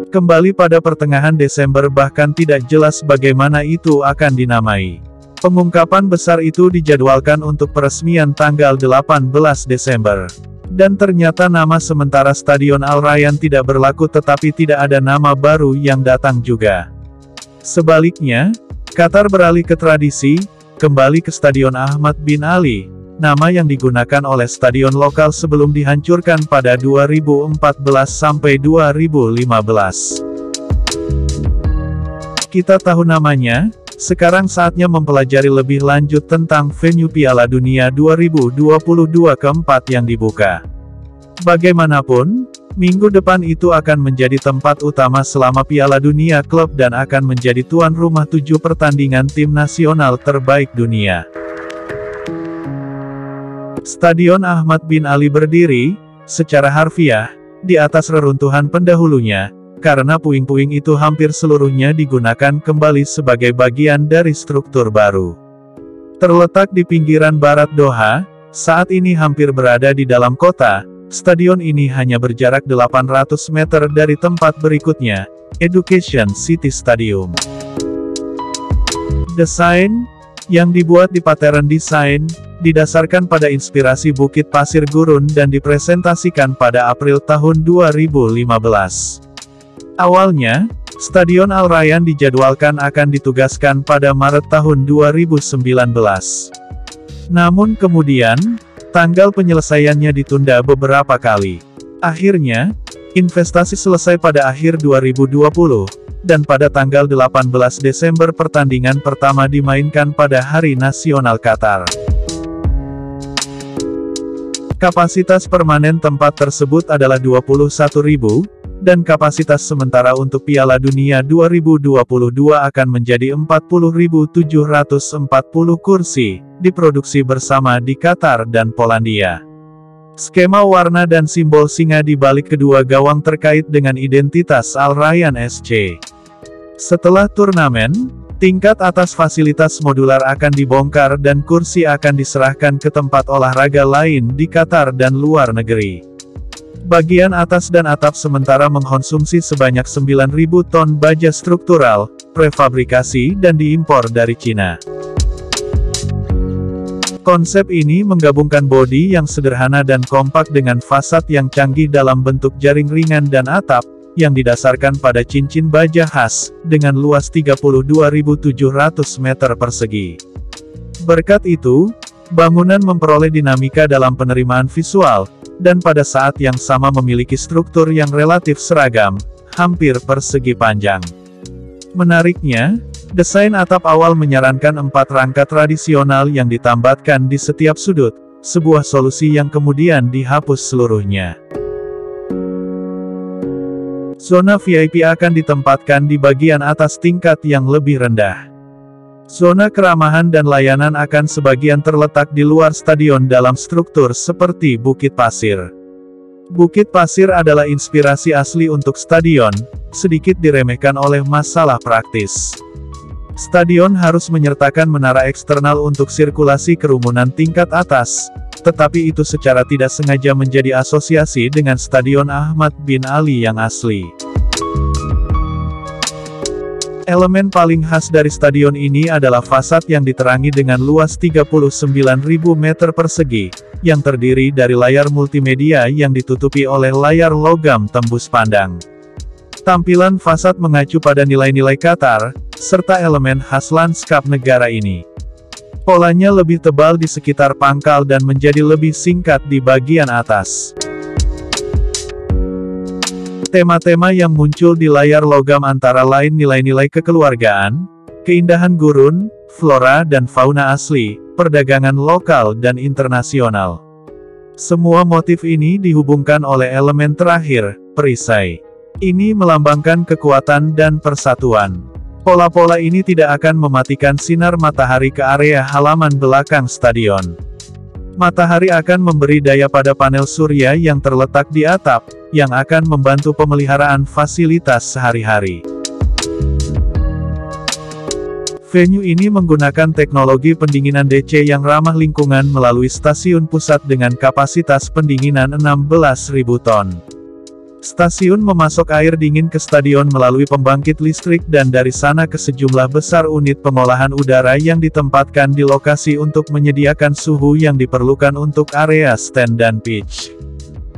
Kembali pada pertengahan Desember, bahkan tidak jelas bagaimana itu akan dinamai. Pengungkapan besar itu dijadwalkan untuk peresmian tanggal 18 Desember. Dan ternyata nama sementara Stadion Al Rayyan tidak berlaku, tetapi tidak ada nama baru yang datang juga. Sebaliknya, Qatar beralih ke tradisi, kembali ke Stadion Ahmad bin Ali, nama yang digunakan oleh stadion lokal sebelum dihancurkan pada 2014 sampai 2015. Kita tahu namanya, sekarang saatnya mempelajari lebih lanjut tentang venue Piala Dunia 2022 keempat yang dibuka. Bagaimanapun, minggu depan itu akan menjadi tempat utama selama Piala Dunia Klub dan akan menjadi tuan rumah 7 pertandingan tim nasional terbaik dunia. Stadion Ahmad bin Ali berdiri, secara harfiah, di atas reruntuhan pendahulunya, karena puing-puing itu hampir seluruhnya digunakan kembali sebagai bagian dari struktur baru. Terletak di pinggiran barat Doha, saat ini hampir berada di dalam kota, stadion ini hanya berjarak 800 meter dari tempat berikutnya, Education City Stadium. Desain, yang dibuat di Pattern Design, didasarkan pada inspirasi Bukit Pasir Gurun dan dipresentasikan pada April tahun 2015. Awalnya, Stadion Al Rayyan dijadwalkan akan ditugaskan pada Maret tahun 2019. Namun kemudian, tanggal penyelesaiannya ditunda beberapa kali. Akhirnya, investasi selesai pada akhir 2020, dan pada tanggal 18 Desember pertandingan pertama dimainkan pada Hari Nasional Qatar. Kapasitas permanen tempat tersebut adalah 21.000, dan kapasitas sementara untuk Piala Dunia 2022 akan menjadi 40.740 kursi, diproduksi bersama di Qatar dan Polandia. Skema warna dan simbol singa di balik kedua gawang terkait dengan identitas Al Rayyan SC. Setelah turnamen, tingkat atas fasilitas modular akan dibongkar dan kursi akan diserahkan ke tempat olahraga lain di Qatar dan luar negeri. Bagian atas dan atap sementara mengkonsumsi sebanyak 9.000 ton baja struktural, prefabrikasi dan diimpor dari Cina. Konsep ini menggabungkan bodi yang sederhana dan kompak dengan fasad yang canggih dalam bentuk jaring ringan dan atap, yang didasarkan pada cincin baja khas, dengan luas 32.700 meter persegi. Berkat itu, bangunan memperoleh dinamika dalam penerimaan visual, dan pada saat yang sama memiliki struktur yang relatif seragam, hampir persegi panjang. Menariknya, desain atap awal menyarankan 4 rangka tradisional yang ditambatkan di setiap sudut, sebuah solusi yang kemudian dihapus seluruhnya. Zona VIP akan ditempatkan di bagian atas tingkat yang lebih rendah. Zona keramahan dan layanan akan sebagian terletak di luar stadion dalam struktur seperti Bukit Pasir. Bukit Pasir adalah inspirasi asli untuk stadion, sedikit diremehkan oleh masalah praktis. Stadion harus menyertakan menara eksternal untuk sirkulasi kerumunan tingkat atas, tetapi itu secara tidak sengaja menjadi asosiasi dengan Stadion Ahmad bin Ali yang asli. Elemen paling khas dari stadion ini adalah fasad yang diterangi dengan luas 39.000 meter persegi, yang terdiri dari layar multimedia yang ditutupi oleh layar logam tembus pandang. Tampilan fasad mengacu pada nilai-nilai Qatar, serta elemen khas lanskap negara ini. Polanya lebih tebal di sekitar pangkal dan menjadi lebih singkat di bagian atas. Tema-tema yang muncul di layar logam antara lain nilai-nilai kekeluargaan, keindahan gurun, flora dan fauna asli, perdagangan lokal dan internasional. Semua motif ini dihubungkan oleh elemen terakhir, perisai. Ini melambangkan kekuatan dan persatuan. Pola-pola ini tidak akan mematikan sinar matahari ke area halaman belakang stadion. Matahari akan memberi daya pada panel surya yang terletak di atap, yang akan membantu pemeliharaan fasilitas sehari-hari. Venue ini menggunakan teknologi pendinginan DC yang ramah lingkungan melalui stasiun pusat dengan kapasitas pendinginan 16.000 ton. Stasiun memasok air dingin ke stadion melalui pembangkit listrik dan dari sana ke sejumlah besar unit pengolahan udara yang ditempatkan di lokasi untuk menyediakan suhu yang diperlukan untuk area stand dan pitch.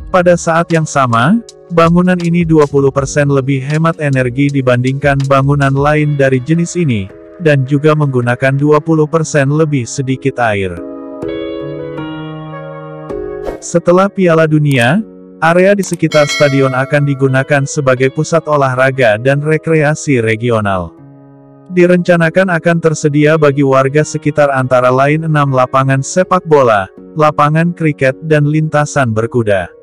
Pada saat yang sama, bangunan ini 20% lebih hemat energi dibandingkan bangunan lain dari jenis ini, dan juga menggunakan 20% lebih sedikit air. Setelah Piala Dunia, area di sekitar stadion akan digunakan sebagai pusat olahraga dan rekreasi regional. Direncanakan akan tersedia bagi warga sekitar antara lain 6 lapangan sepak bola, lapangan kriket dan lintasan berkuda.